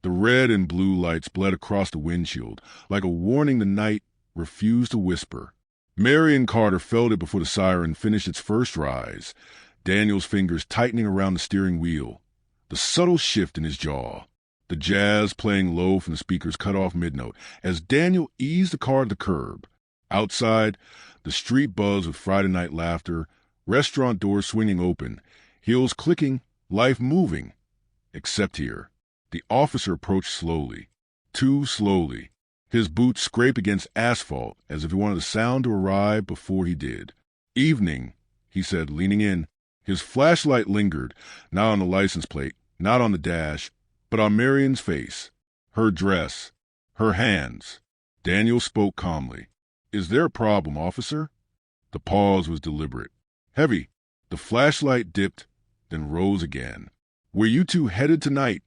The red and blue lights bled across the windshield, like a warning the night refused to whisper. Marion Carter felt it before the siren finished its first rise, Daniel's fingers tightening around the steering wheel, the subtle shift in his jaw. The jazz playing low from the speakers cut off mid-note as Daniel eased the car to the curb. Outside, the street buzzed with Friday night laughter, restaurant doors swinging open, heels clicking, life moving. Except here. The officer approached slowly, too slowly. His boots scraped against asphalt as if he wanted the sound to arrive before he did. "Evening," he said, leaning in. His flashlight lingered, not on the license plate, not on the dash, but on Marion's face, her dress, her hands. Daniel spoke calmly. "Is there a problem, officer?" The pause was deliberate. Heavy. The flashlight dipped, then rose again. "Where you two headed tonight?"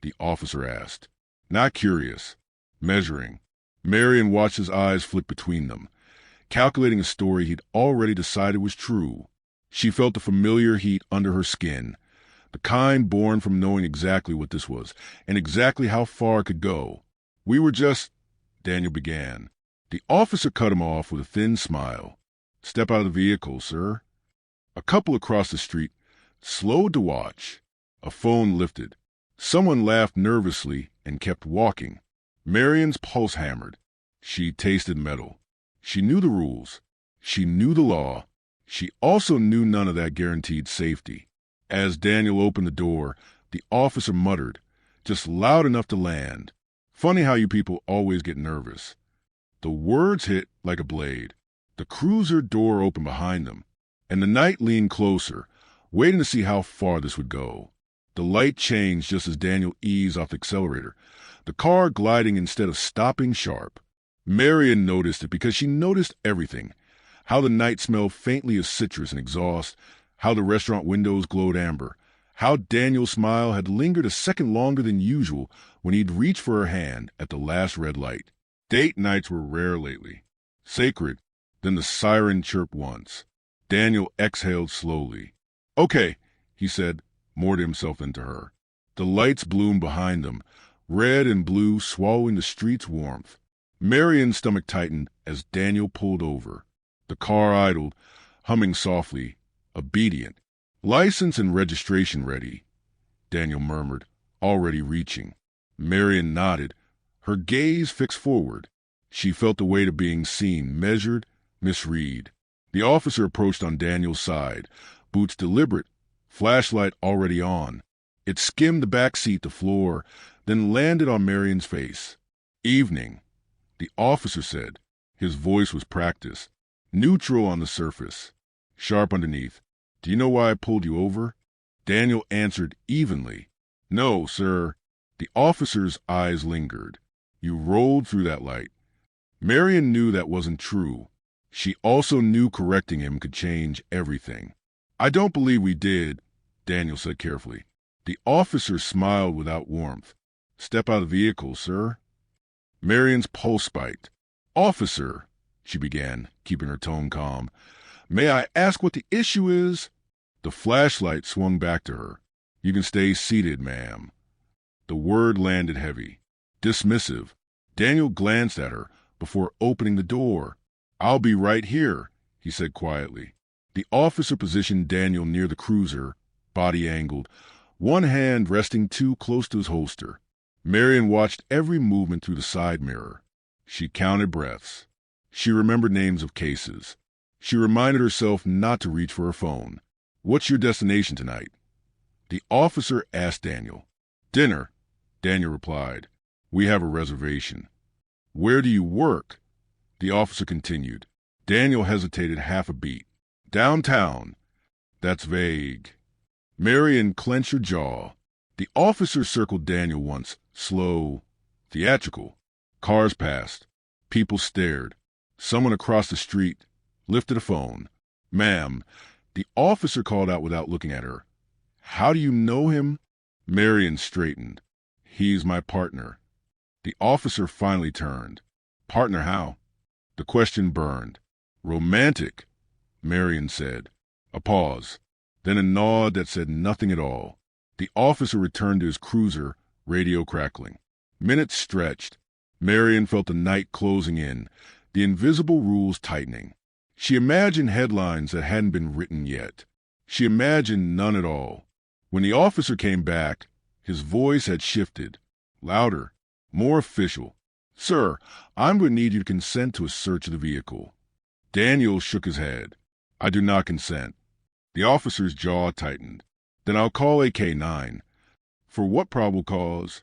the officer asked. Not curious. Measuring. Marion watched his eyes flick between them, calculating a story he'd already decided was true. She felt the familiar heat under her skin, the kind born from knowing exactly what this was, and exactly how far it could go. "We were just—" Daniel began. The officer cut him off with a thin smile. "Step out of the vehicle, sir." A couple across the street slowed to watch. A phone lifted. Someone laughed nervously and kept walking. Marion's pulse hammered. She tasted metal. She knew the rules. She knew the law. She also knew none of that guaranteed safety. As Daniel opened the door, the officer muttered, just loud enough to land. "Funny how you people always get nervous." The words hit like a blade. The cruiser door opened behind them, and the night leaned closer, waiting to see how far this would go. The light changed just as Daniel eased off the accelerator, the car gliding instead of stopping sharp. Marion noticed it because she noticed everything. How the night smelled faintly of citrus and exhaust, how the restaurant windows glowed amber, how Daniel's smile had lingered a second longer than usual when he'd reached for her hand at the last red light. Date nights were rare lately. Sacred. Then the siren chirped once. Daniel exhaled slowly. "Okay," he said, more to himself than to her. The lights bloomed behind them, red and blue swallowing the street's warmth. Marion's stomach tightened as Daniel pulled over. The car idled, humming softly, obedient. "License and registration ready," Daniel murmured, already reaching. Marion nodded, her gaze fixed forward. She felt the weight of being seen, measured, misread. The officer approached on Daniel's side, boots deliberate, flashlight already on. It skimmed the back seat to floor, then landed on Marion's face. "Evening," the officer said. His voice was practiced, neutral on the surface, sharp underneath. "Do you know why I pulled you over?" Daniel answered evenly. "No, sir." The officer's eyes lingered. "You rolled through that light." Marion knew that wasn't true. She also knew correcting him could change everything. "I don't believe we did," Daniel said carefully. The officer smiled without warmth. "Step out of the vehicle, sir." Marion's pulse spiked. "Officer," she began, keeping her tone calm, "may I ask what the issue is?" The flashlight swung back to her. "You can stay seated, ma'am." The word landed heavy, dismissive. Daniel glanced at her before opening the door. "I'll be right here," he said quietly. The officer positioned Daniel near the cruiser, body angled, one hand resting too close to his holster. Marion watched every movement through the side mirror. She counted breaths. She remembered names of cases. She reminded herself not to reach for her phone. "What's your destination tonight?" The officer asked Daniel. "Dinner," Daniel replied. "We have a reservation." "Where do you work?" The officer continued. Daniel hesitated half a beat. "Downtown." "That's vague." Marion clenched her jaw. The officer circled Daniel once, slow, theatrical. Cars passed. People stared. Someone across the street lifted a phone. "Ma'am," the officer called out without looking at her. "How do you know him?" Marion straightened. "He's my partner." The officer finally turned. "Partner how?" The question burned. "Romantic," Marion said. A pause, then a nod that said nothing at all. The officer returned to his cruiser, radio crackling. Minutes stretched. Marion felt the night closing in, the invisible rules tightening. She imagined headlines that hadn't been written yet. She imagined none at all. When the officer came back, his voice had shifted. Louder, more official. "Sir, I'm going to need you to consent to a search of the vehicle." Daniel shook his head. "I do not consent." The officer's jaw tightened. "Then I'll call a K-9. "For what probable cause?"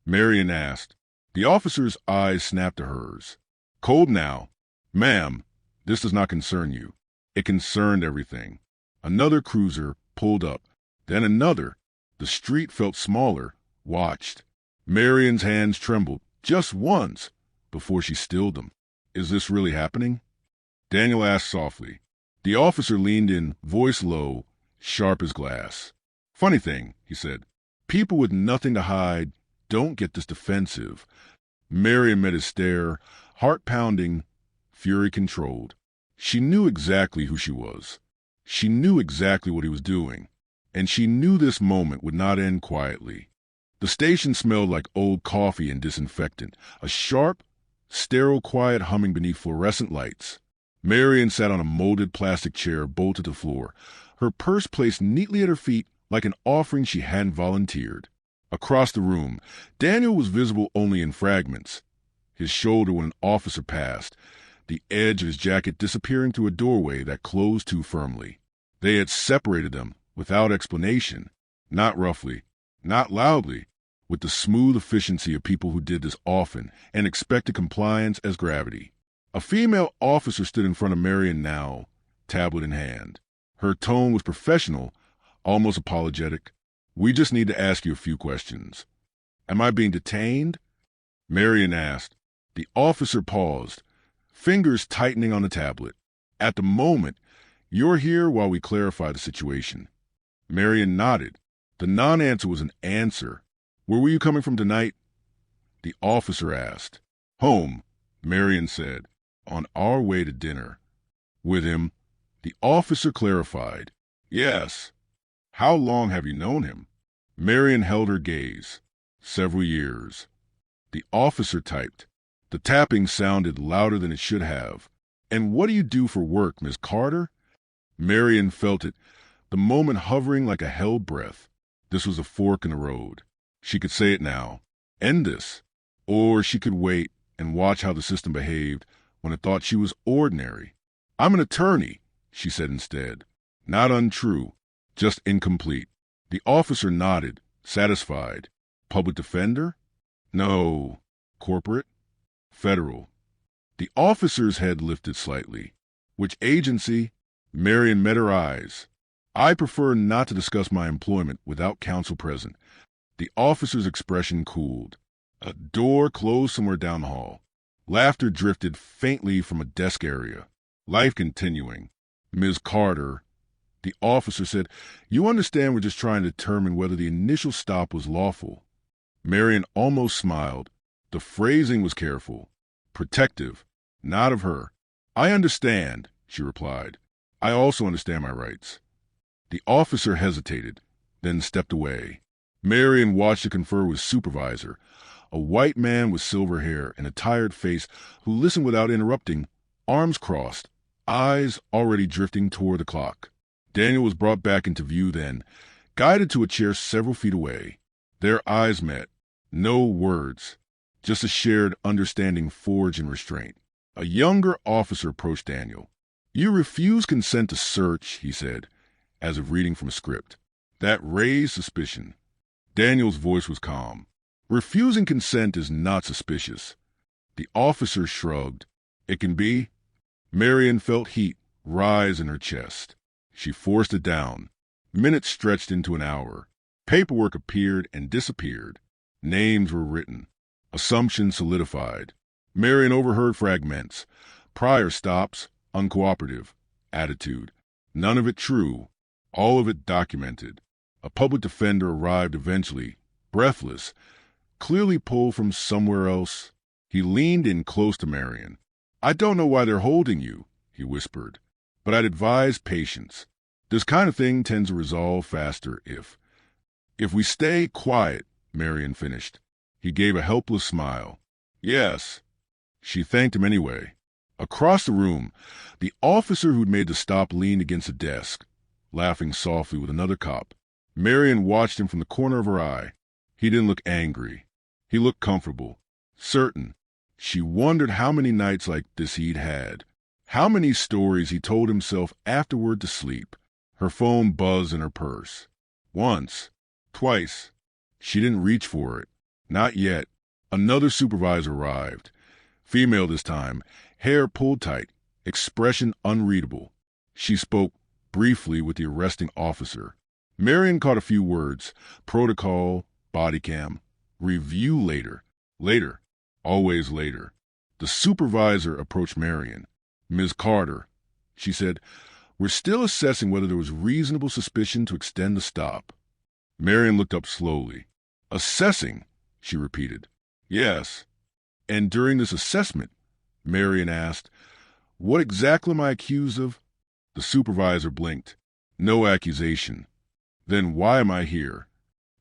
Marion asked. The officer's eyes snapped to hers. "Cold now. Ma'am, this does not concern you." It concerned everything. Another cruiser pulled up. Then another. The street felt smaller, watched. Marion's hands trembled, just once, before she stilled them. "Is this really happening?" Daniel asked softly. The officer leaned in, voice low, sharp as glass. "Funny thing," he said. "People with nothing to hide don't get this defensive." Marion met his stare, heart pounding, fury controlled. She knew exactly who she was. She knew exactly what he was doing. And she knew this moment would not end quietly. The station smelled like old coffee and disinfectant, a sharp, sterile quiet humming beneath fluorescent lights. Marion sat on a molded plastic chair bolted to the floor, her purse placed neatly at her feet like an offering she hadn't volunteered. Across the room, Daniel was visible only in fragments. His shoulder when an officer passed, the edge of his jacket disappearing through a doorway that closed too firmly. They had separated them without explanation, not roughly, not loudly, with the smooth efficiency of people who did this often and expected compliance as gravity. A female officer stood in front of Marion now, tablet in hand. Her tone was professional, almost apologetic. "We just need to ask you a few questions." "Am I being detained?" Marion asked. The officer paused, fingers tightening on the tablet. "At the moment, you're here while we clarify the situation." Marion nodded. The non-answer was an answer. "Where were you coming from tonight?" The officer asked. "Home," Marion said. "On our way to dinner." "With him?" The officer clarified. "Yes." "How long have you known him?" Marion held her gaze. "Several years." The officer typed. The tapping sounded louder than it should have. "And what do you do for work, Miss Carter?" Marion felt it, the moment hovering like a held breath. This was a fork in the road. She could say it now. End this. Or she could wait and watch how the system behaved when it thought she was ordinary. "I'm an attorney," she said instead. Not untrue, just incomplete. The officer nodded, satisfied. "Public defender?" "No." "Corporate?" "Federal." The officer's head lifted slightly. "Which agency?" Marion met her eyes. "I prefer not to discuss my employment without counsel present." The officer's expression cooled. A door closed somewhere down the hall. Laughter drifted faintly from a desk area. Life continuing. "Ms. Carter," the officer said, "you understand we're just trying to determine whether the initial stop was lawful." Marion almost smiled. The phrasing was careful, protective, not of her. "I understand," she replied. "I also understand my rights." The officer hesitated, then stepped away. Marion watched to confer with supervisor, a white man with silver hair and a tired face who listened without interrupting, arms crossed, eyes already drifting toward the clock. Daniel was brought back into view then, guided to a chair several feet away. Their eyes met. No words, just a shared understanding forged in restraint. A younger officer approached Daniel. "You refuse consent to search," he said, as if reading from a script. That raised suspicion. Daniel's voice was calm. "Refusing consent is not suspicious." The officer shrugged. "It can be." Marion felt heat rise in her chest. She forced it down. Minutes stretched into an hour. Paperwork appeared and disappeared. Names were written. Assumptions solidified. Marion overheard fragments. Prior stops, uncooperative. Attitude. None of it true. All of it documented. A public defender arrived eventually, breathless, clearly pulled from somewhere else. He leaned in close to Marion. "I don't know why they're holding you," he whispered, "but I'd advise patience. This kind of thing tends to resolve faster if we stay quiet, Marion finished. He gave a helpless smile. Yes. She thanked him anyway. Across the room, the officer who'd made the stop leaned against a desk, laughing softly with another cop. Marion watched him from the corner of her eye. He didn't look angry. He looked comfortable, certain. She wondered how many nights like this he'd had, how many stories he told himself afterward to sleep. Her phone buzzed in her purse. Once, twice. She didn't reach for it. Not yet. Another supervisor arrived. Female this time, hair pulled tight, expression unreadable. She spoke briefly with the arresting officer. Marion caught a few words: protocol, body cam, review later. Later. Always later. The supervisor approached Marion. Ms. Carter, she said, we're still assessing whether there was reasonable suspicion to extend the stop. Marion looked up slowly. Assessing, she repeated. Yes. And during this assessment, Marion asked, what exactly am I accused of? The supervisor blinked. No accusation. Then why am I here?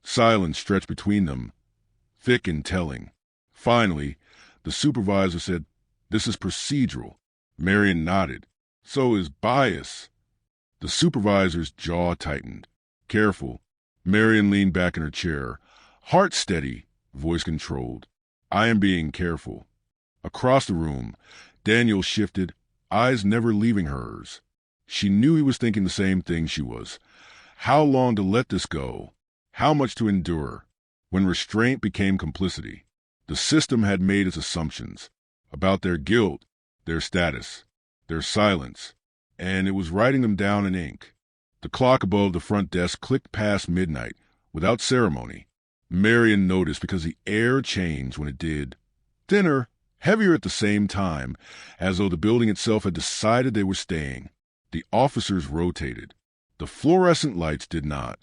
Silence stretched between them, thick and telling. Finally, the supervisor said, this is procedural. Marion nodded. So is bias. The supervisor's jaw tightened. Careful. Marion leaned back in her chair. Heart steady, voice controlled. I am being careful. Across the room, Daniel shifted, eyes never leaving hers. She knew he was thinking the same thing she was. How long to let this go? How much to endure? When restraint became complicity. The system had made its assumptions about their guilt, their status, their silence, and it was writing them down in ink. The clock above the front desk clicked past midnight without ceremony. Marion noticed because the air changed when it did. Thinner, heavier at the same time, as though the building itself had decided they were staying. The officers rotated. The fluorescent lights did not.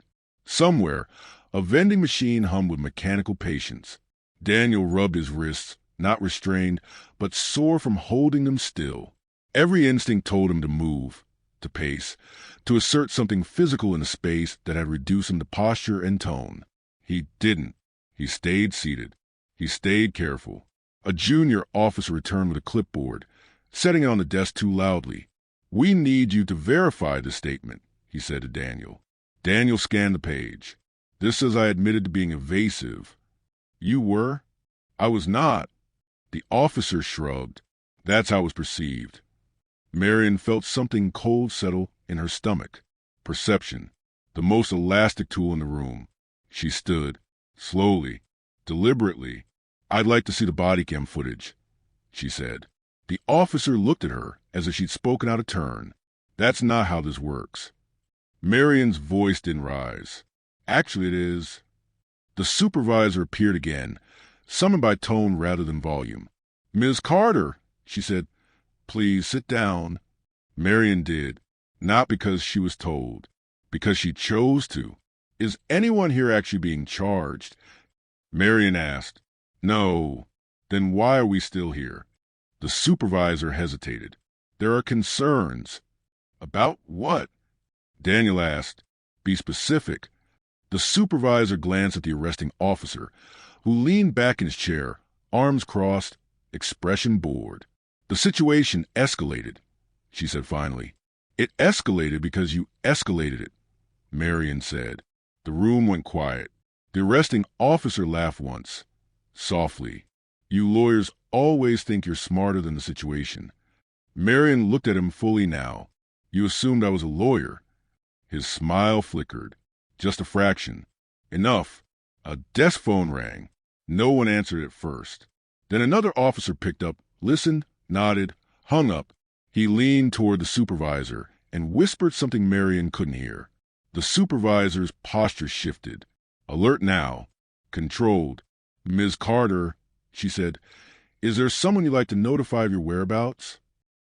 Somewhere, a vending machine hummed with mechanical patience. Daniel rubbed his wrists, not restrained, but sore from holding them still. Every instinct told him to move, to pace, to assert something physical in a space that had reduced him to posture and tone. He didn't. He stayed seated. He stayed careful. A junior officer returned with a clipboard, setting it on the desk too loudly. We need you to verify this statement, he said to Daniel. Daniel scanned the page. This says I admitted to being evasive. You were? I was not. The officer shrugged. That's how it was perceived. Marion felt something cold settle in her stomach. Perception, the most elastic tool in the room. She stood, slowly, deliberately. I'd like to see the body cam footage, she said. The officer looked at her as if she'd spoken out of turn. That's not how this works. Marion's voice didn't rise. Actually, it is. The supervisor appeared again, summoned by tone rather than volume. Ms. Carter, she said, please sit down. Marion did, not because she was told, because she chose to. Is anyone here actually being charged? Marion asked. No. Then why are we still here? The supervisor hesitated. There are concerns. About what? Daniel asked. Be specific. The supervisor glanced at the arresting officer, who leaned back in his chair, arms crossed, expression bored. The situation escalated, she said finally. It escalated because you escalated it, Marion said. The room went quiet. The arresting officer laughed once, softly. You lawyers always think you're smarter than the situation. Marion looked at him fully now. You assumed I was a lawyer. His smile flickered. Just a fraction. Enough. A desk phone rang. No one answered at first. Then another officer picked up, listened, nodded, hung up. He leaned toward the supervisor and whispered something Marion couldn't hear. The supervisor's posture shifted. Alert now. Controlled. Ms. Carter, she said, is there someone you'd like to notify of your whereabouts?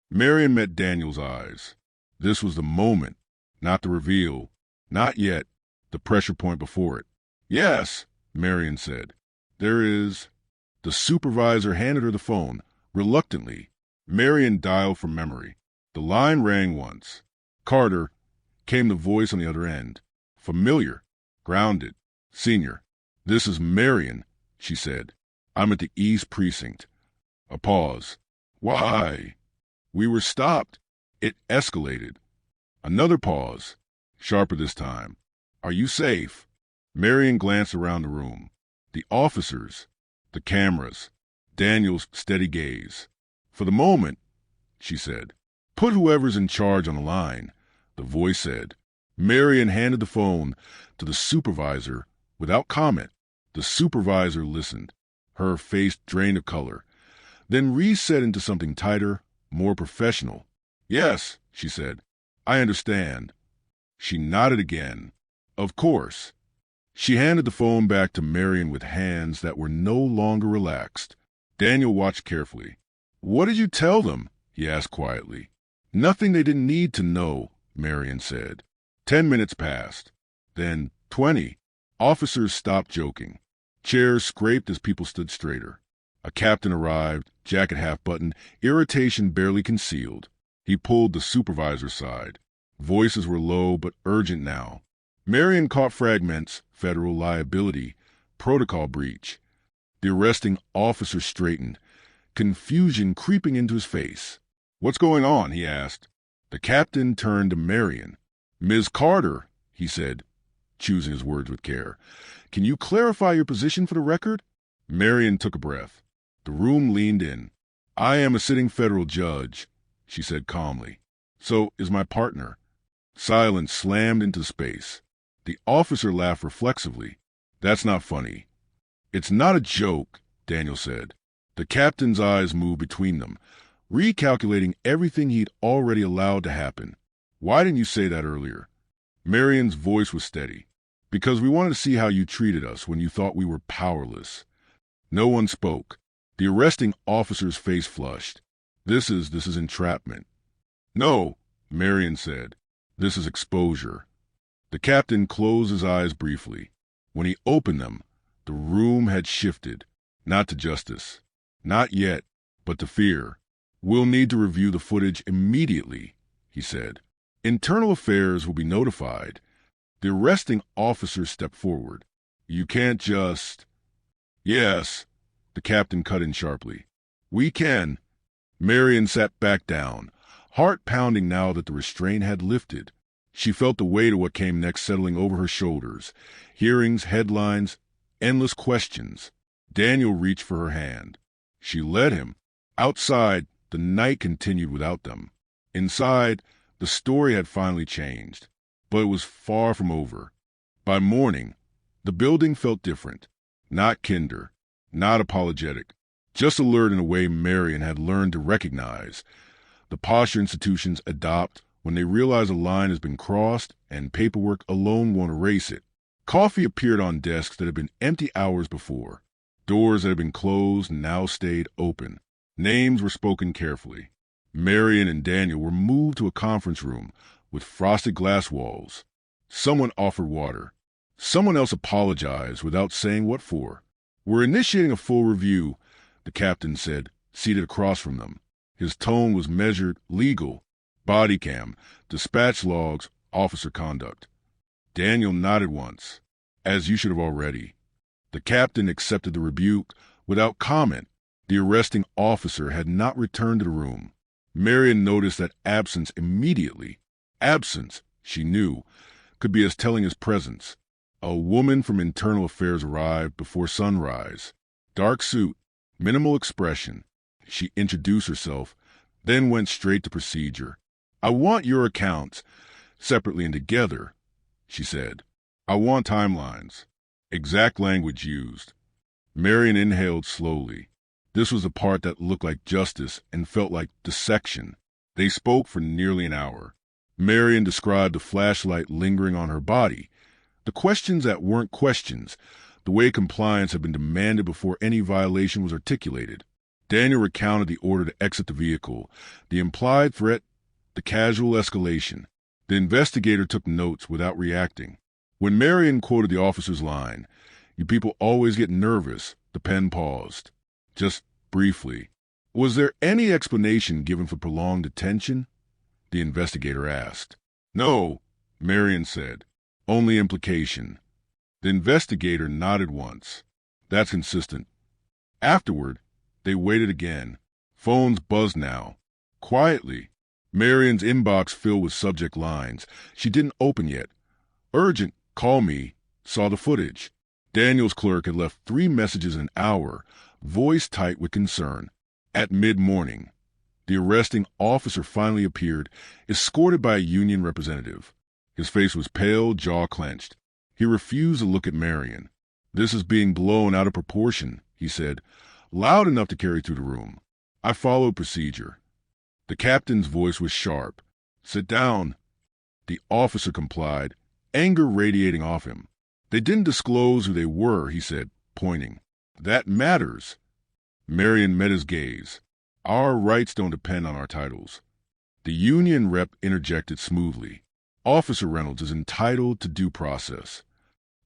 Marion met Daniel's eyes. This was the moment, not the reveal. Not yet. The pressure point before it. Yes, Marion said. There is. The supervisor handed her the phone, reluctantly. Marion dialed from memory. The line rang once. Carter, came the voice on the other end. Familiar. Grounded. Senior. "This is Marion," she said. "I'm at the East Precinct." A pause. "Why?" "We were stopped. It escalated." Another pause, sharper this time. "Are you safe?" Marion glanced around the room. The officers, the cameras, Daniel's steady gaze. "For the moment," she said. "Put whoever's in charge on the line," the voice said. Marion handed the phone to the supervisor without comment. The supervisor listened, her face drained of color, then reset into something tighter, more professional. "Yes," she said. "I understand." She nodded again. "Of course." She handed the phone back to Marion with hands that were no longer relaxed. Daniel watched carefully. "What did you tell them?" he asked quietly. "Nothing they didn't need to know," Marion said. 10 minutes passed. Then 20. Officers stopped joking. Chairs scraped as people stood straighter. A captain arrived, jacket half buttoned, irritation barely concealed. He pulled the supervisor aside. Voices were low but urgent now. Marion caught fragments: federal liability, protocol breach. The arresting officer straightened, confusion creeping into his face. "What's going on?" he asked. The captain turned to Marion. "Ms. Carter," he said, choosing his words with care, "can you clarify your position for the record?" Marion took a breath. The room leaned in. "I am a sitting federal judge," she said calmly. "So is my partner." Silence slammed into space. The officer laughed reflexively. "That's not funny." "It's not a joke," Daniel said. The captain's eyes moved between them, recalculating everything he'd already allowed to happen. "Why didn't you say that earlier?" Marion's voice was steady. "Because we wanted to see how you treated us when you thought we were powerless." No one spoke. The arresting officer's face flushed. This is entrapment." "No," Marion said. "This is exposure." The captain closed his eyes briefly. When he opened them, the room had shifted, not to justice. Not yet, but to fear. "We'll need to review the footage immediately," he said. "Internal Affairs will be notified." The arresting officer stepped forward. "You can't just—" "Yes," the captain cut in sharply. "We can." Marion sat back down, heart pounding now that the restraint had lifted. She felt the weight of what came next settling over her shoulders. Hearings, headlines, endless questions. Daniel reached for her hand. She led him. Outside, the night continued without them. Inside, the story had finally changed. But it was far from over. By morning, the building felt different. Not kinder, not apologetic, just alert in a way Marion had learned to recognize. The posture institutions adopt when they realize a line has been crossed and paperwork alone won't erase it. Coffee appeared on desks that had been empty hours before. Doors that had been closed now stayed open. Names were spoken carefully. Marion and Daniel were moved to a conference room with frosted glass walls. Someone offered water. Someone else apologized without saying what for. "We're initiating a full review," the captain said, seated across from them. His tone was measured, legal. Body cam, dispatch logs, officer conduct. Daniel nodded once, as you should have already. The captain accepted the rebuke without comment. The arresting officer had not returned to the room. Marion noticed that absence immediately. Absence, she knew, could be as telling as presence. A woman from Internal Affairs arrived before sunrise. Dark suit, minimal expression. She introduced herself, then went straight to procedure. "I want your accounts, separately and together," she said. "I want timelines." Exact language used. Marion inhaled slowly. This was the part that looked like justice and felt like dissection. They spoke for nearly an hour. Marion described the flashlight lingering on her body, the questions that weren't questions, the way compliance had been demanded before any violation was articulated. Daniel recounted the order to exit the vehicle, the implied threat, the casual escalation. The investigator took notes without reacting. When Marion quoted the officer's line, "You people always get nervous," the pen paused. Just briefly. "Was there any explanation given for prolonged detention?" the investigator asked. "No," Marion said. "Only implication." The investigator nodded once. That's consistent. Afterward, they waited again. Phones buzzed now. Quietly. Marion's inbox filled with subject lines she didn't open yet. Urgent, call me, saw the footage. Daniel's clerk had left 3 messages an hour, voice tight with concern. At mid-morning, the arresting officer finally appeared, escorted by a union representative. His face was pale, jaw clenched. He refused to look at Marion. This is being blown out of proportion, he said, loud enough to carry through the room. I followed procedure. The captain's voice was sharp. Sit down. The officer complied, anger radiating off him. They didn't disclose who they were, he said, pointing. That matters. Marion met his gaze. Our rights don't depend on our titles. The union rep interjected smoothly. Officer Reynolds is entitled to due process.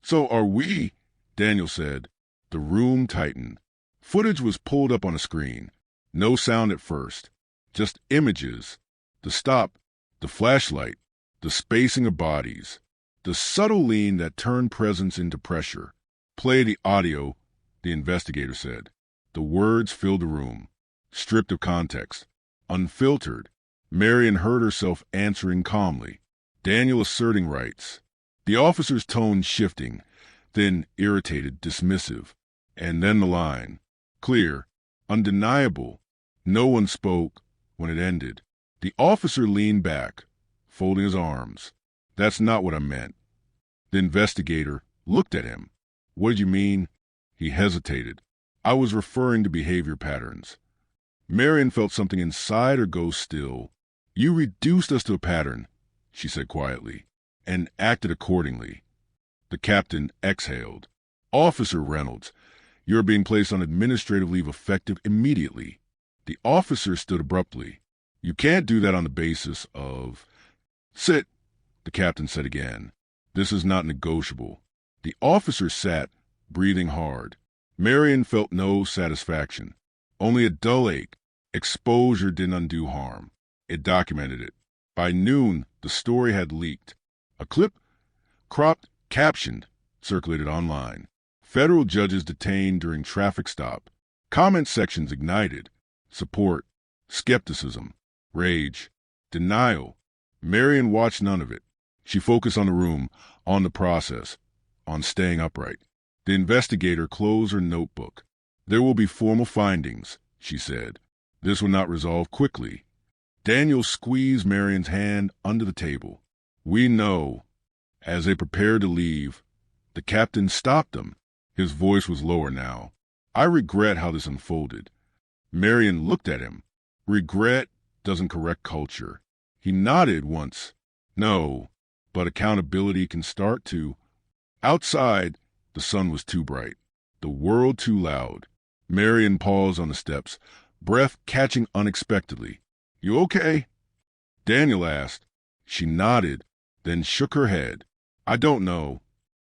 So are we, Daniel said. The room tightened. Footage was pulled up on a screen. No sound at first. Just images. The stop, the flashlight, the spacing of bodies, the subtle lean that turned presence into pressure. Play the audio, the investigator said. The words filled the room, stripped of context, unfiltered. Marion heard herself answering calmly. Daniel asserting rights. The officer's tone shifting, then irritated, dismissive. And then the line. Clear, undeniable. No one spoke when it ended. The officer leaned back, folding his arms. That's not what I meant. The investigator looked at him. What did you mean? He hesitated. I was referring to behavior patterns. Marion felt something inside her go still. You reduced us to a pattern, she said quietly, and acted accordingly. The captain exhaled. Officer Reynolds, you're being placed on administrative leave effective immediately. The officer stood abruptly. You can't do that on the basis of... Sit, the captain said again. This is not negotiable. The officer sat, breathing hard. Marion felt no satisfaction. Only a dull ache. Exposure didn't undo harm. It documented it. By noon, the story had leaked. A clip, cropped, captioned, circulated online. Federal judges detained during traffic stop. Comment sections ignited. Support, skepticism, rage, denial. Marion watched none of it. She focused on the room, on the process, on staying upright. The investigator closed her notebook. There will be formal findings, she said. This will not resolve quickly. Daniel squeezed Marion's hand under the table. We know. As they prepared to leave, the captain stopped them. His voice was lower now. I regret how this unfolded. Marion looked at him. Regret doesn't correct culture. He nodded once. No, but accountability can start to. Outside, the sun was too bright, the world too loud. Marion paused on the steps, breath catching unexpectedly. You okay? Daniel asked. She nodded, then shook her head. I don't know.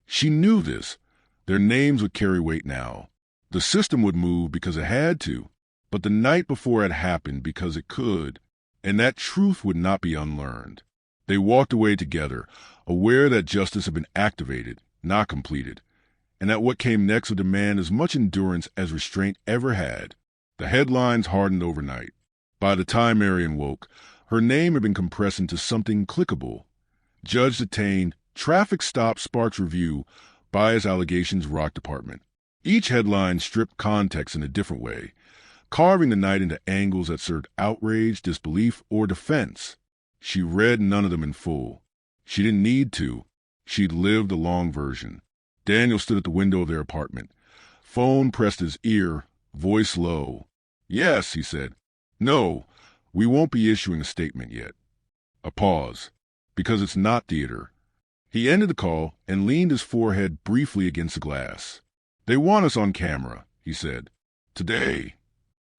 She knew this. Their names would carry weight now. The system would move because it had to, but the night before it happened because it could, and that truth would not be unlearned. They walked away together, aware that justice had been activated, not completed, and that what came next would demand as much endurance as restraint ever had. The headlines hardened overnight. By the time Marion woke, her name had been compressed into something clickable. Judge detained, traffic stop sparks review, bias allegations rock department. Each headline stripped context in a different way, carving the night into angles that served outrage, disbelief, or defense. She read none of them in full. She didn't need to. She'd lived the long version. Daniel stood at the window of their apartment. Phone pressed his ear, voice low. Yes, he said. No, we won't be issuing a statement yet. A pause. Because it's not theater. He ended the call and leaned his forehead briefly against the glass. They want us on camera, he said. Today.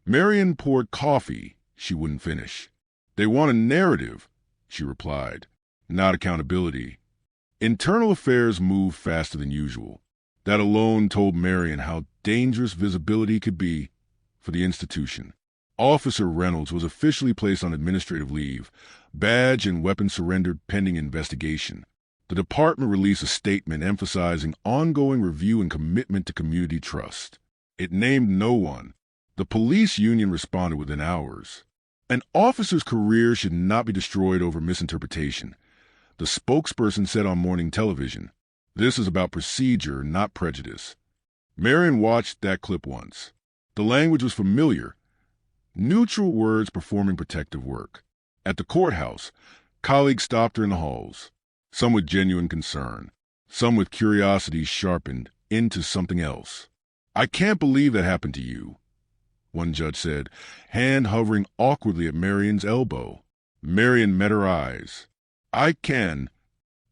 Marion poured coffee. She wouldn't finish. They want a narrative, she replied. Not accountability. Internal affairs moved faster than usual. That alone told Marion how dangerous visibility could be for the institution. Officer Reynolds was officially placed on administrative leave, badge and weapon surrendered pending investigation. The department released a statement emphasizing ongoing review and commitment to community trust. It named no one. The police union responded within hours. An officer's career should not be destroyed over misinterpretation. The spokesperson said on morning television, "This is about procedure, not prejudice." Marion watched that clip once. The language was familiar. Neutral words performing protective work. At the courthouse, colleagues stopped her in the halls. Some with genuine concern, some with curiosity sharpened into something else. "I can't believe that happened to you," one judge said, hand hovering awkwardly at Marion's elbow. Marion met her eyes. "I can."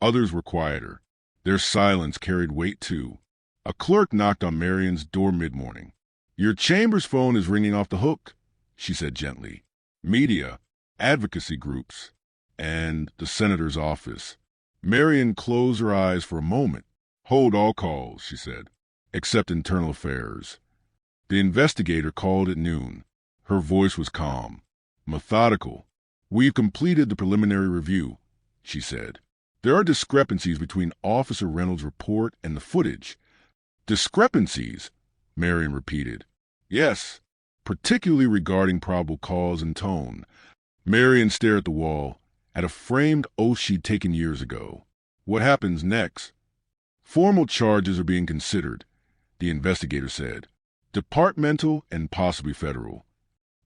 Others were quieter. Their silence carried weight too. A clerk knocked on Marion's door mid-morning. "Your chamber's phone is ringing off the hook," she said gently. "Media, advocacy groups, and the senator's office." Marion closed her eyes for a moment. "Hold all calls," she said, "except internal affairs." The investigator called at noon. Her voice was calm, methodical. "We've completed the preliminary review," she said. "There are discrepancies between Officer Reynolds' report and the footage." "Discrepancies?" Marion repeated. "Yes, particularly regarding probable cause and tone." Marion stared at the wall, at a framed oath she'd taken years ago. "What happens next?" "Formal charges are being considered," the investigator said. "Departmental and possibly federal."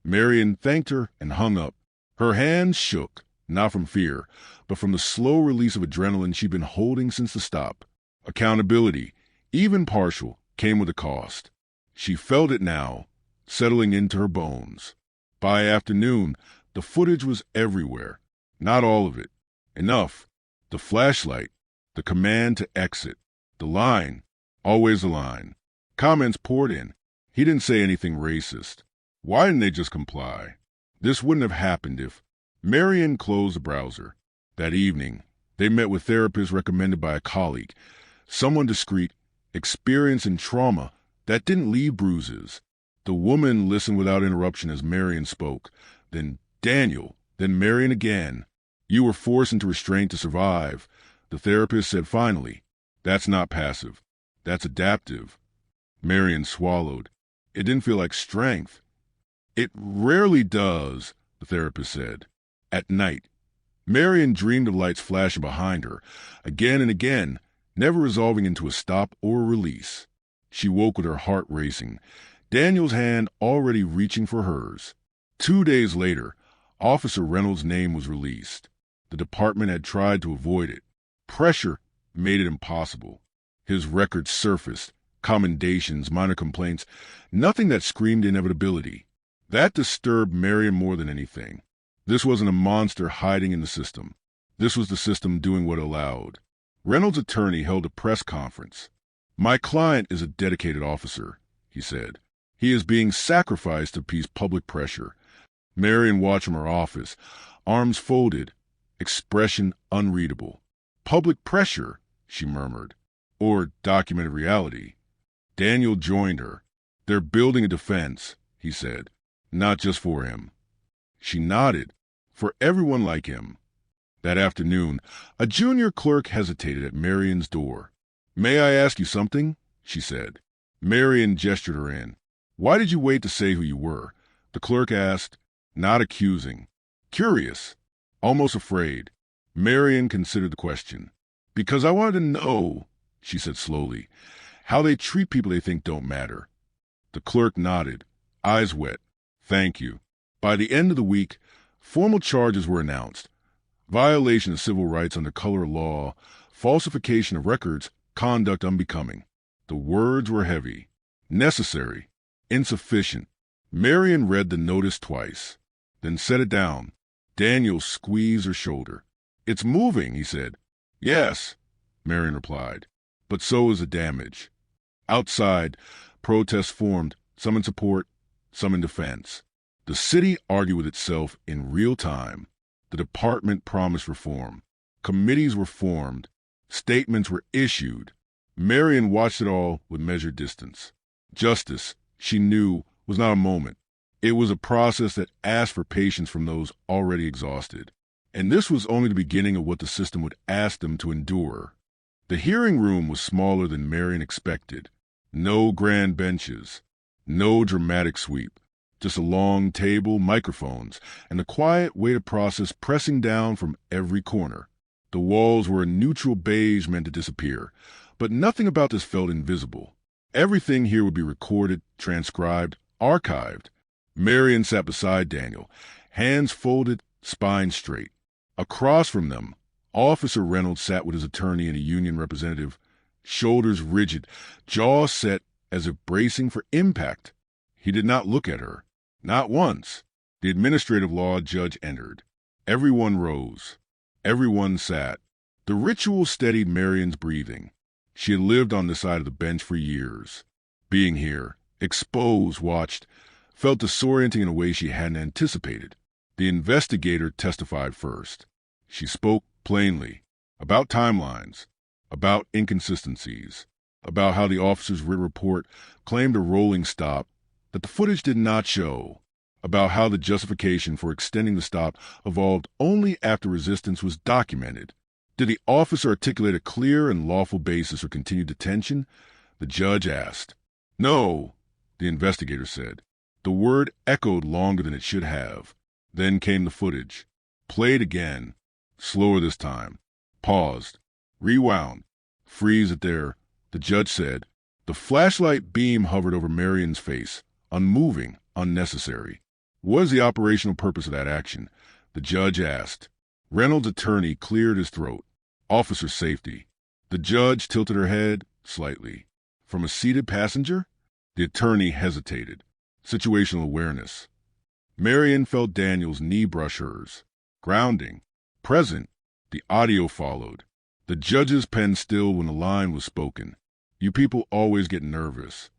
Marion thanked her and hung up. Her hands shook, not from fear, but from the slow release of adrenaline she'd been holding since the stop. Accountability, even partial, came with a cost. She felt it now, settling into her bones. By afternoon, the footage was everywhere. Not all of it. Enough. The flashlight, the command to exit, the line, always the line. Comments poured in. He didn't say anything racist. Why didn't they just comply? This wouldn't have happened if... Marion closed the browser. That evening, they met with therapists recommended by a colleague, someone discreet, experienced in trauma that didn't leave bruises. The woman listened without interruption as Marion spoke. Then Daniel, then Marion again. "You were forced into restraint to survive," the therapist said finally. "That's not passive. That's adaptive." Marion swallowed. It didn't feel like strength. "It rarely does," the therapist said. At night, Marion dreamed of lights flashing behind her, again and again, never resolving into a stop or a release. She woke with her heart racing, Daniel's hand already reaching for hers. 2 days later, Officer Reynolds' name was released. The department had tried to avoid it. Pressure made it impossible. His record surfaced, commendations, minor complaints, nothing that screamed inevitability. That disturbed Marion more than anything. This wasn't a monster hiding in the system. This was the system doing what it allowed. Reynolds' attorney held a press conference. "My client is a dedicated officer," he said. "He is being sacrificed to appease public pressure." Marion watched from her office, arms folded, expression unreadable. "Public pressure," she murmured. "Or documented reality." Daniel joined her. "They're building a defense," he said. "Not just for him." She nodded. "For everyone like him." That afternoon, a junior clerk hesitated at Marion's door. "May I ask you something?" she said. Marion gestured her in. "Why did you wait to say who you were?" the clerk asked, not accusing. Curious, almost afraid. Marion considered the question. "Because I wanted to know," she said slowly, "how they treat people they think don't matter." The clerk nodded, eyes wet. "Thank you." By the end of the week, formal charges were announced. Violation of civil rights under color law, falsification of records, conduct unbecoming. The words were heavy. Necessary. Insufficient. Marion read the notice twice, then set it down. Daniel squeezed her shoulder. "It's moving," he said. "Yes," Marion replied. "But so is the damage." Outside, protests formed, some in support, some in defense. The city argued with itself in real time. The department promised reform. Committees were formed. Statements were issued. Marion watched it all with measured distance. Justice, she knew, was not a moment. It was a process that asked for patience from those already exhausted. And this was only the beginning of what the system would ask them to endure. The hearing room was smaller than Marion expected. No grand benches, no dramatic sweep, just a long table, microphones, and the quiet weight of process pressing down from every corner. The walls were a neutral beige meant to disappear, but nothing about this felt invisible. Everything here would be recorded, transcribed, archived. Marion sat beside Daniel, hands folded, spine straight. Across from them, Officer Reynolds sat with his attorney and a union representative, shoulders rigid, jaw set as if bracing for impact. He did not look at her. Not once. The administrative law judge entered. Everyone rose. Everyone sat. The ritual steadied Marion's breathing. She had lived on this side of the bench for years. Being here, exposed, watched, felt disorienting in a way she hadn't anticipated. The investigator testified first. She spoke plainly about timelines, about inconsistencies, about how the officer's written report claimed a rolling stop that the footage did not show, about how the justification for extending the stop evolved only after resistance was documented. Did the officer articulate a clear and lawful basis for continued detention? The judge asked. No, the investigator said. The word echoed longer than it should have. Then came the footage. Played again. Slower this time. Paused. Rewound. Freeze it there. The judge said. The flashlight beam hovered over Marion's face. Unmoving. Unnecessary. What is the operational purpose of that action? The judge asked. Reynolds' attorney cleared his throat. Officer safety. The judge tilted her head slightly. From a seated passenger? The attorney hesitated. Situational awareness. Marion felt Daniel's knee brush hers. Grounding. Present. The audio followed. The judge's pen still when the line was spoken. You people always get nervous.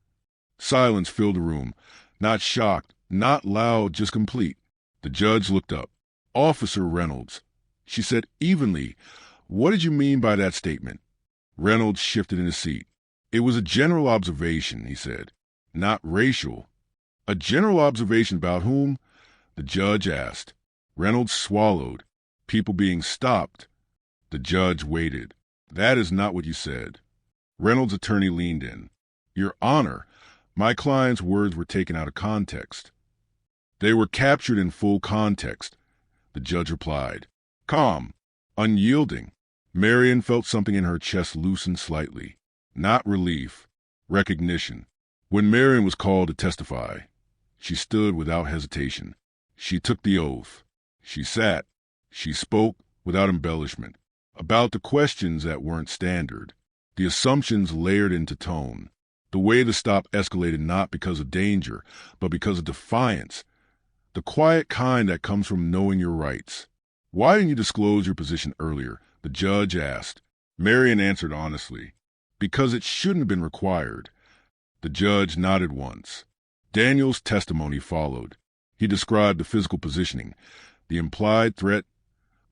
Silence filled the room. Not shocked, not loud, just complete. The judge looked up. Officer Reynolds. She said evenly, what did you mean by that statement? Reynolds shifted in his seat. It was a general observation, he said. Not racial. A general observation about whom? The judge asked. Reynolds swallowed. People being stopped. The judge waited. That is not what you said. Reynolds' attorney leaned in. Your Honor, my client's words were taken out of context. They were captured in full context, the judge replied. Calm, unyielding. Marion felt something in her chest loosen slightly. Not relief, recognition. When Marion was called to testify, she stood without hesitation. She took the oath. She sat. She spoke without embellishment. About the questions that weren't standard. The assumptions layered into tone. The way the stop escalated not because of danger, but because of defiance. The quiet kind that comes from knowing your rights. Why didn't you disclose your position earlier? The judge asked. Marion answered honestly. Because it shouldn't have been required. The judge nodded once. Daniel's testimony followed. He described the physical positioning, the implied threat,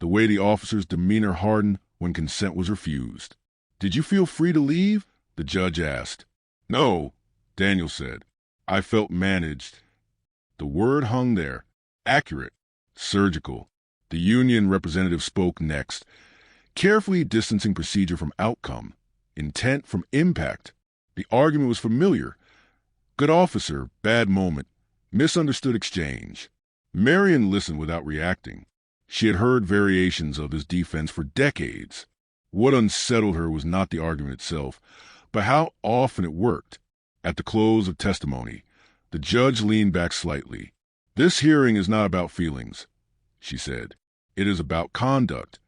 the way the officer's demeanor hardened when consent was refused. Did you feel free to leave? The judge asked. No, Daniel said. I felt managed. The word hung there. Accurate. Surgical. The union representative spoke next. Carefully distancing procedure from outcome. Intent from impact. The argument was familiar. Good officer, bad moment. Misunderstood exchange. Marion listened without reacting. She had heard variations of his defense for decades. What unsettled her was not the argument itself, but how often it worked. At the close of testimony, the judge leaned back slightly. This hearing is not about feelings, she said. It is about conduct.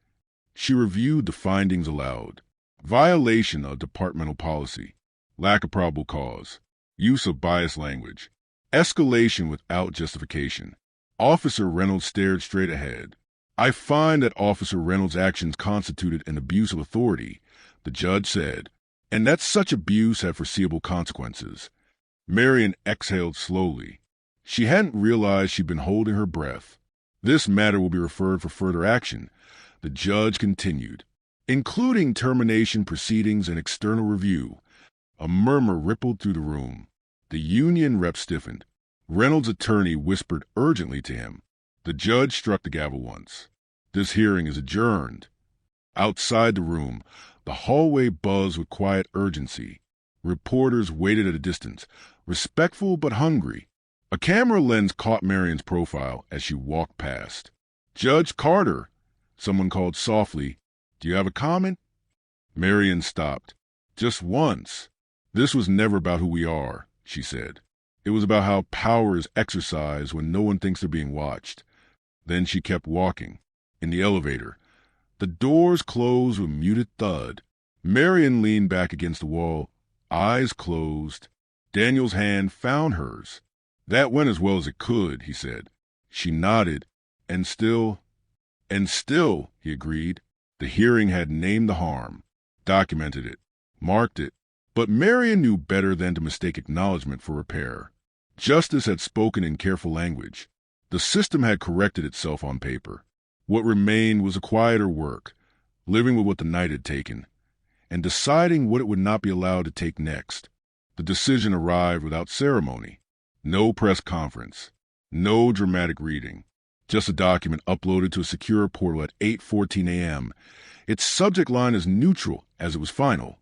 She reviewed the findings aloud. Violation of departmental policy. Lack of probable cause. Use of biased language. Escalation without justification. Officer Reynolds stared straight ahead. I find that Officer Reynolds' actions constituted an abuse of authority, the judge said, and that such abuse had foreseeable consequences. Marion exhaled slowly. She hadn't realized she'd been holding her breath. This matter will be referred for further action, the judge continued, including termination proceedings and external review. A murmur rippled through the room. The union rep stiffened. Reynolds' attorney whispered urgently to him. The judge struck the gavel once. This hearing is adjourned." Outside the room, the hallway buzzed with quiet urgency. Reporters waited at a distance, respectful but hungry. A camera lens caught Marion's profile as she walked past. "Judge Carter," someone called softly. "Do you have a comment?" Marion stopped. "Just once. This was never about who we are," she said. "It was about how power is exercised when no one thinks they're being watched." Then she kept walking. In the elevator, the doors closed with muted thud. Marion leaned back against the wall, eyes closed. Daniel's hand found hers. "That went as well as it could," he said. She nodded. And still, he agreed. The hearing had named the harm, documented it, marked it. But Marion knew better than to mistake acknowledgement for repair. Justice had spoken in careful language. The system had corrected itself on paper. What remained was a quieter work, living with what the night had taken, and deciding what it would not be allowed to take next. The decision arrived without ceremony. No press conference. No dramatic reading. Just a document uploaded to a secure portal at 8:14 a.m. Its subject line as neutral as it was final.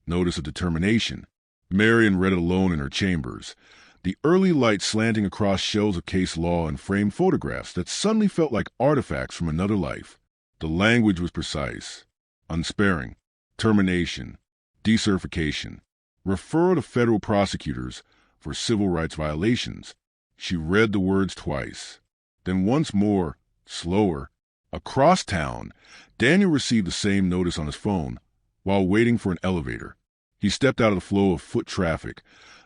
Notice of determination. Marion read it alone in her chambers, the early light slanting across shelves of case law and framed photographs that suddenly felt like artifacts from another life. The language was precise, unsparing. Termination, decertification, referral to federal prosecutors for civil rights violations. She read the words twice. Then once more, slower. Across town, Daniel received the same notice on his phone while waiting for an elevator. He stepped out of the flow of foot traffic,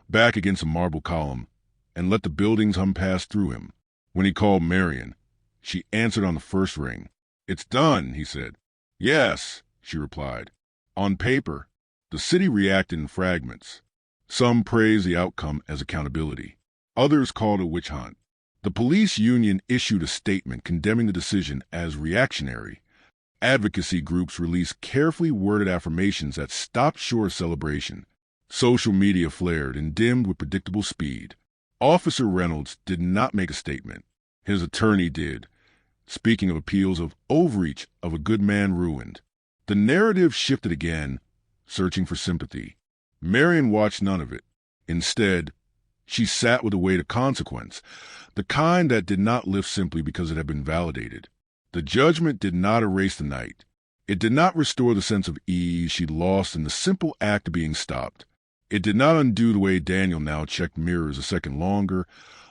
back against a marble column, and let the buildings hum past through him. When he called Marion, she answered on the first ring. "It's done," he said. "Yes," she replied. On paper, the city reacted in fragments. Some praised the outcome as accountability. Others called it a witch hunt. The police union issued a statement condemning the decision as reactionary. Advocacy groups released carefully worded affirmations that stopped short of celebration. Social media flared and dimmed with predictable speed. Officer Reynolds did not make a statement. His attorney did, speaking of appeals of overreach of a good man ruined. The narrative shifted again, searching for sympathy. Marion watched none of it. Instead, she sat with the weight of consequence, the kind that did not lift simply because it had been validated. The judgment did not erase the night. It did not restore the sense of ease she'd lost in the simple act of being stopped. It did not undo the way Daniel now checked mirrors a second longer,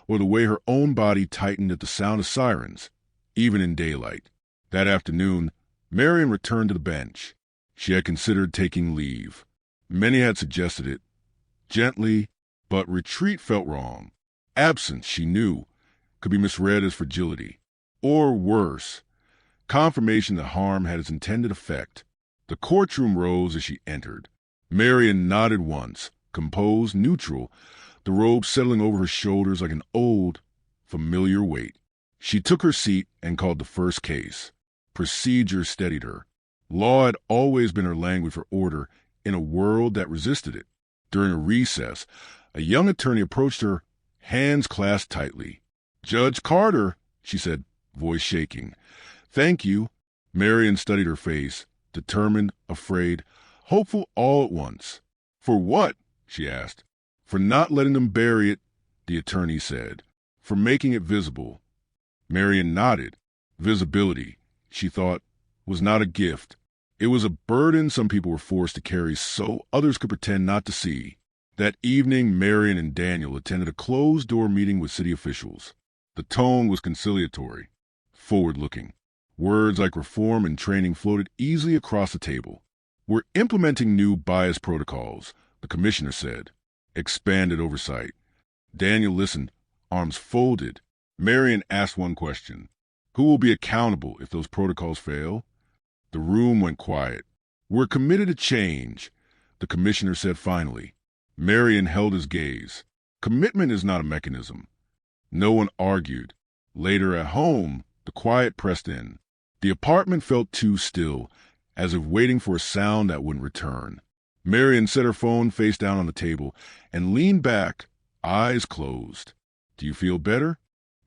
or the way her own body tightened at the sound of sirens, even in daylight. That afternoon, Marion returned to the bench. She had considered taking leave. Many had suggested it, gently, but retreat felt wrong. Absence, she knew, could be misread as fragility. Or worse, confirmation that harm had its intended effect. The courtroom rose as she entered. Marion nodded once, composed, neutral, the robe settling over her shoulders like an old, familiar weight. She took her seat and called the first case. Procedure steadied her. Law had always been her language for order in a world that resisted it. During a recess, a young attorney approached her, hands clasped tightly. "Judge Carter," she said, voice shaking. "Thank you." Marion studied her face, determined, afraid, hopeful all at once. "For what?" she asked. "For not letting them bury it," the attorney said. "For making it visible." Marion nodded. Visibility, she thought, was not a gift. It was a burden some people were forced to carry so others could pretend not to see. That evening, Marion and Daniel attended a closed-door meeting with city officials. The tone was conciliatory, forward-looking. Words like reform and training floated easily across the table. "We're implementing new bias protocols," the commissioner said. Expanded oversight. Daniel listened, arms folded. Marion asked one question. "Who will be accountable if those protocols fail?" The room went quiet. "We're committed to change," the commissioner said finally. Marion held his gaze. Commitment is not a mechanism. No one argued. Later at home, the quiet pressed in. The apartment felt too still, as if waiting for a sound that wouldn't return. Marion set her phone face down on the table and leaned back, eyes closed. "Do you feel better?"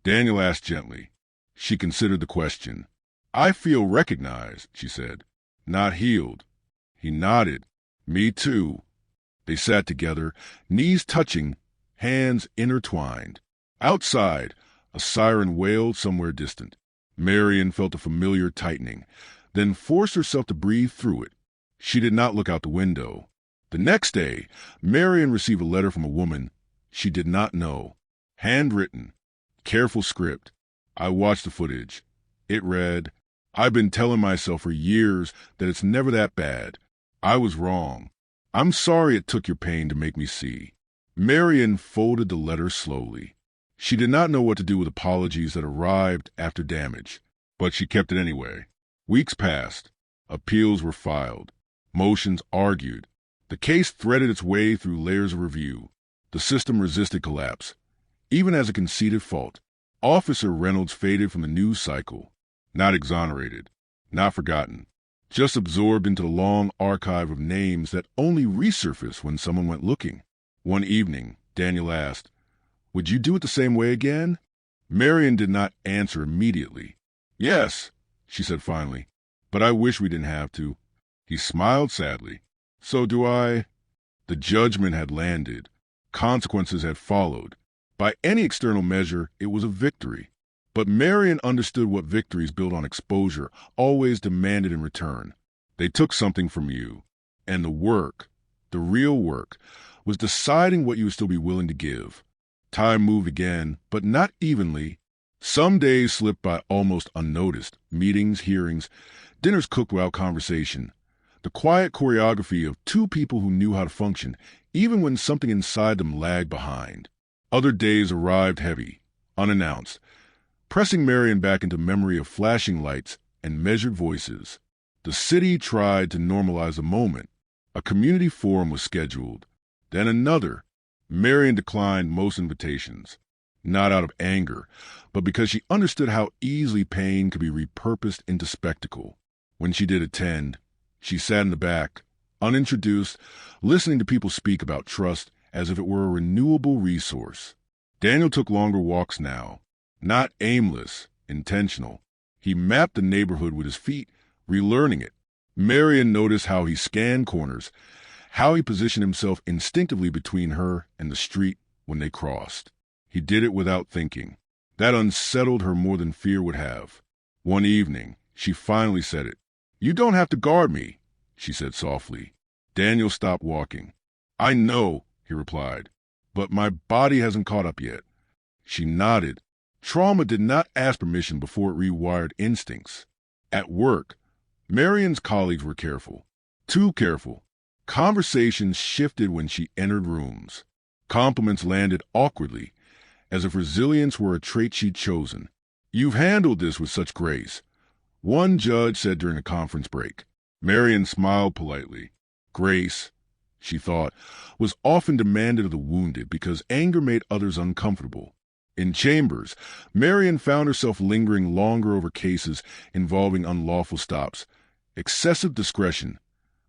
Daniel asked gently. She considered the question. I feel recognized, she said. Not healed. He nodded. Me too. They sat together, knees touching, hands intertwined. Outside, a siren wailed somewhere distant. Marion felt a familiar tightening, then forced herself to breathe through it. She did not look out the window. The next day, Marion received a letter from a woman she did not know. Handwritten. Careful script. I watched the footage. It read, I've been telling myself for years that it's never that bad. I was wrong. I'm sorry it took your pain to make me see. Marion folded the letter slowly. She did not know what to do with apologies that arrived after damage, but she kept it anyway. Weeks passed. Appeals were filed. Motions argued. The case threaded its way through layers of review. The system resisted collapse. Even as a conceded fault, Officer Reynolds faded from the news cycle. Not exonerated. Not forgotten. Just absorbed into the long archive of names that only resurfaced when someone went looking. One evening, Daniel asked, Would you do it the same way again? Marion did not answer immediately. Yes, she said finally, but I wish we didn't have to. He smiled sadly. So do I. The judgment had landed. Consequences had followed. By any external measure, it was a victory. But Marion understood what victories built on exposure always demanded in return. They took something from you. And the work, the real work, was deciding what you would still be willing to give. Time moved again, but not evenly. Some days slipped by almost unnoticed. Meetings, hearings, dinners cooked without conversation. The quiet choreography of two people who knew how to function, even when something inside them lagged behind. Other days arrived heavy, unannounced, pressing Marion back into memory of flashing lights and measured voices. The city tried to normalize the moment. A community forum was scheduled. Then another. Marion declined most invitations, not out of anger, but because she understood how easily pain could be repurposed into spectacle. When she did attend, she sat in the back, unintroduced, listening to people speak about trust as if it were a renewable resource. Daniel took longer walks now. Not aimless, intentional. He mapped the neighborhood with his feet, relearning it. Marion noticed how he scanned corners, how he positioned himself instinctively between her and the street when they crossed. He did it without thinking. That unsettled her more than fear would have. One evening, she finally said it. You don't have to guard me, she said softly. Daniel stopped walking. I know, he replied, but my body hasn't caught up yet. She nodded. Trauma did not ask permission before it rewired instincts. At work, Marion's colleagues were careful. Too careful. Conversations shifted when she entered rooms. Compliments landed awkwardly, as if resilience were a trait she'd chosen. You've handled this with such grace, one judge said during a conference break. Marion smiled politely. Grace, she thought, was often demanded of the wounded because anger made others uncomfortable. In chambers, Marion found herself lingering longer over cases involving unlawful stops. Excessive discretion,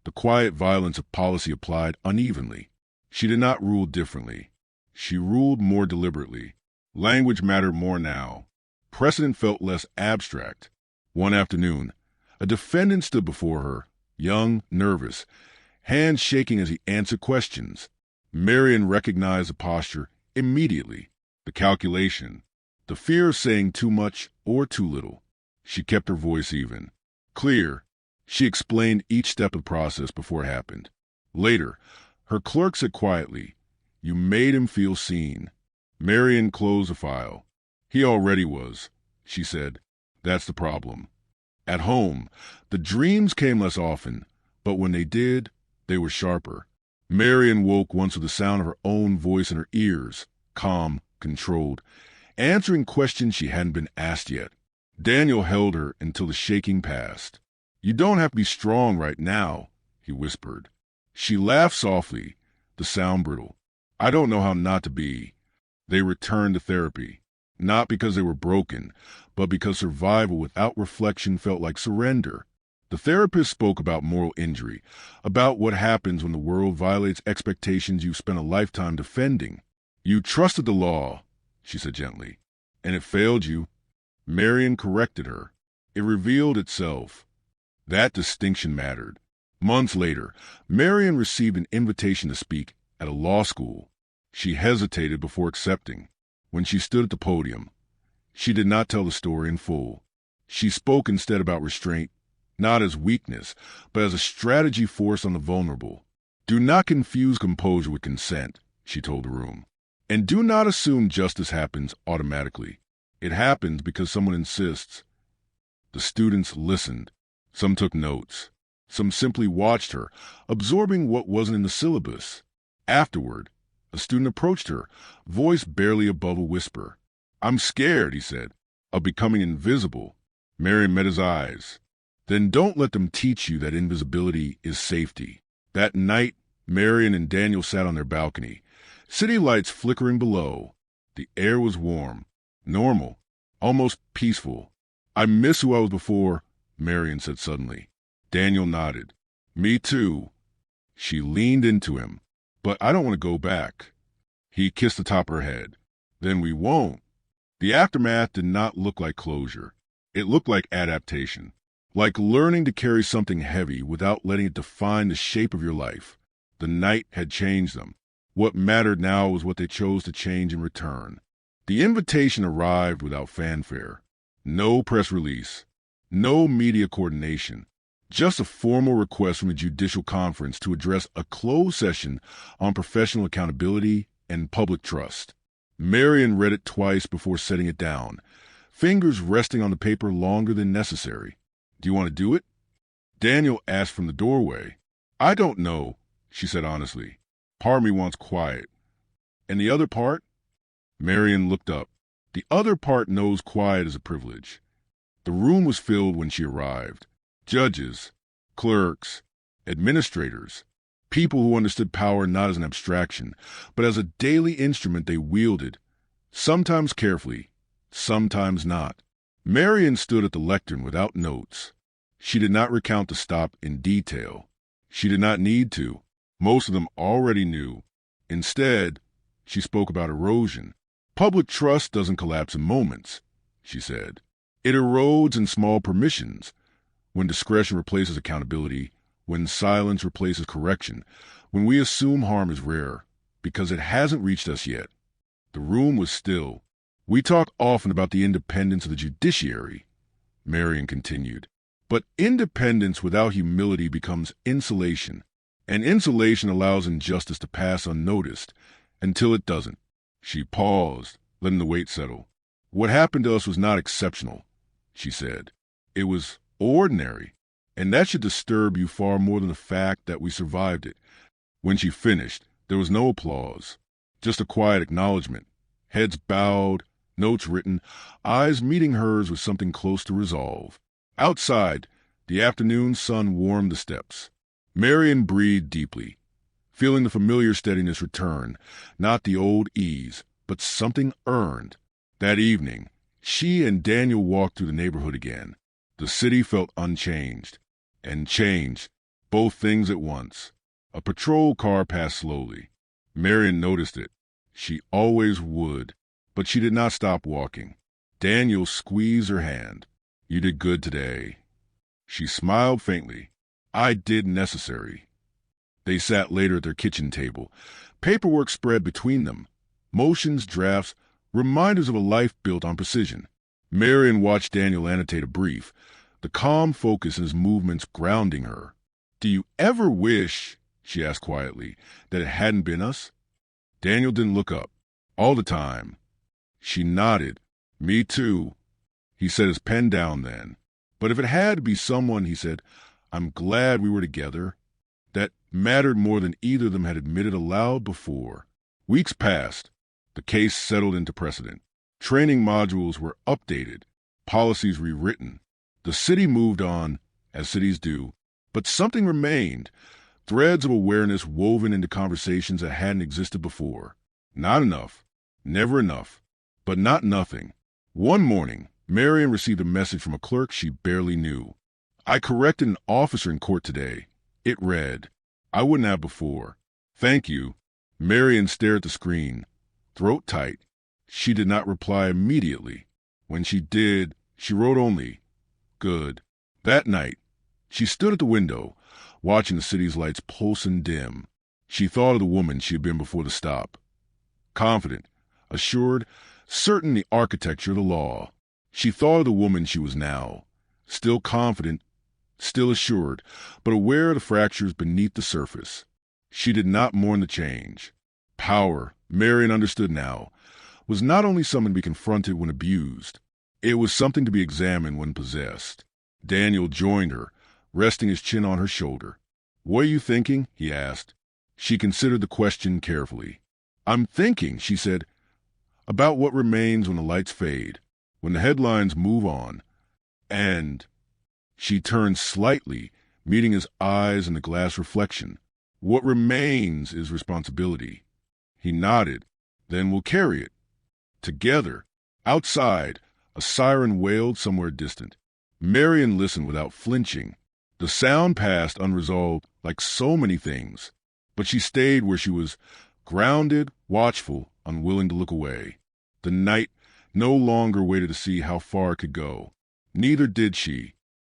the quiet violence of policy applied unevenly. She did not rule differently. She ruled more deliberately. Language mattered more now. Precedent felt less abstract. One afternoon, a defendant stood before her, young, nervous, hands shaking as he answered questions. Marion recognized the posture immediately. The calculation, the fear of saying too much or too little. She kept her voice even. Clear. She explained each step of the process before it happened. Later, her clerk said quietly, You made him feel seen. Marion closed the file. He already was, she said. That's the problem. At home, the dreams came less often, but when they did, they were sharper. Marion woke once with the sound of her own voice in her ears, calm, controlled, answering questions she hadn't been asked yet. Daniel held her until the shaking passed. You don't have to be strong right now, he whispered. She laughed softly, the sound brittle. I don't know how not to be. They returned to therapy, not because they were broken, but because survival without reflection felt like surrender. The therapist spoke about moral injury, about what happens when the world violates expectations you've spent a lifetime defending. You trusted the law, she said gently, and it failed you. Marion corrected her. It revealed itself. That distinction mattered. Months later, Marion received an invitation to speak at a law school. She hesitated before accepting. When she stood at the podium, she did not tell the story in full. She spoke instead about restraint, not as weakness, but as a strategy forced on the vulnerable. Do not confuse composure with consent, she told the room. And do not assume justice happens automatically. It happens because someone insists. The students listened. Some took notes. Some simply watched her, absorbing what wasn't in the syllabus. Afterward, a student approached her, voice barely above a whisper. "I'm scared," he said, "of becoming invisible." Marion met his eyes. "Then don't let them teach you that invisibility is safety." That night, Marion and Daniel sat on their balcony, city lights flickering below. The air was warm, normal, almost peaceful. "I miss who I was before," Marion said suddenly. Daniel nodded. "Me too." She leaned into him. "But I don't want to go back." He kissed the top of her head. "Then we won't." The aftermath did not look like closure. It looked like adaptation, like learning to carry something heavy without letting it define the shape of your life. The night had changed them. What mattered now was what they chose to change in return. The invitation arrived without fanfare. No press release. No media coordination. Just a formal request from a judicial conference to address a closed session on professional accountability and public trust. Marion read it twice before setting it down, fingers resting on the paper longer than necessary. "Do you want to do it?" Daniel asked from the doorway. "I don't know," she said honestly. "Part of me wants quiet." "And the other part?" Marion looked up. "The other part knows quiet is a privilege." The room was filled when she arrived. Judges, clerks, administrators, people who understood power not as an abstraction, but as a daily instrument they wielded, sometimes carefully, sometimes not. Marion stood at the lectern without notes. She did not recount the stop in detail. She did not need to. Most of them already knew. Instead, she spoke about erosion. "Public trust doesn't collapse in moments," she said. "It erodes in small permissions. When discretion replaces accountability, when silence replaces correction, when we assume harm is rare, because it hasn't reached us yet." The room was still. "We talk often about the independence of the judiciary," Marion continued. "But independence without humility becomes insulation, and insulation allows injustice to pass unnoticed until it doesn't." She paused, letting the weight settle. "What happened to us was not exceptional," she said. "It was ordinary, and that should disturb you far more than the fact that we survived it." When she finished, there was no applause, just a quiet acknowledgement, heads bowed, notes written, eyes meeting hers with something close to resolve. Outside, the afternoon sun warmed the steps. Marion breathed deeply, feeling the familiar steadiness return, not the old ease, but something earned. That evening, she and Daniel walked through the neighborhood again. The city felt unchanged, and changed, both things at once. A patrol car passed slowly. Marion noticed it. She always would, but she did not stop walking. Daniel squeezed her hand. "You did good today." She smiled faintly. "I did necessary." They sat later at their kitchen table. Paperwork spread between them. Motions, drafts, reminders of a life built on precision. Marion watched Daniel annotate a brief, the calm focus in his movements grounding her. "Do you ever wish," she asked quietly, "that it hadn't been us?" Daniel didn't look up. "All the time." She nodded. "Me too." He set his pen down then. "But if it had to be someone," he said, "I'm glad we were together." That mattered more than either of them had admitted aloud before. Weeks passed. The case settled into precedent. Training modules were updated, policies rewritten. The city moved on, as cities do, but something remained, threads of awareness woven into conversations that hadn't existed before. Not enough, never enough, but not nothing. One morning, Marion received a message from a clerk she barely knew. "I corrected an officer in court today." It read, "I wouldn't have before. Thank you." Marion stared at the screen, throat tight. She did not reply immediately. When she did, she wrote only, Good. That night, she stood at the window, watching the city's lights pulse and dim. She thought of the woman she had been before the stop. Confident, assured, certain in the architecture of the law. She thought of the woman she was now, still confident, still assured, but aware of the fractures beneath the surface. She did not mourn the change. Power, Marion understood now, was not only something to be confronted when abused, it was something to be examined when possessed. Daniel joined her, resting his chin on her shoulder. "What are you thinking?" he asked. She considered the question carefully. "I'm thinking," she said, "about what remains when the lights fade, when the headlines move on, and—" She turned slightly, meeting his eyes in the glass reflection. "What remains is responsibility." He nodded. "Then we'll carry it. Together." Outside, a siren wailed somewhere distant. Marion listened without flinching. The sound passed unresolved like so many things, but she stayed where she was, grounded, watchful, unwilling to look away. The night no longer waited to see how far it could go. Neither did she.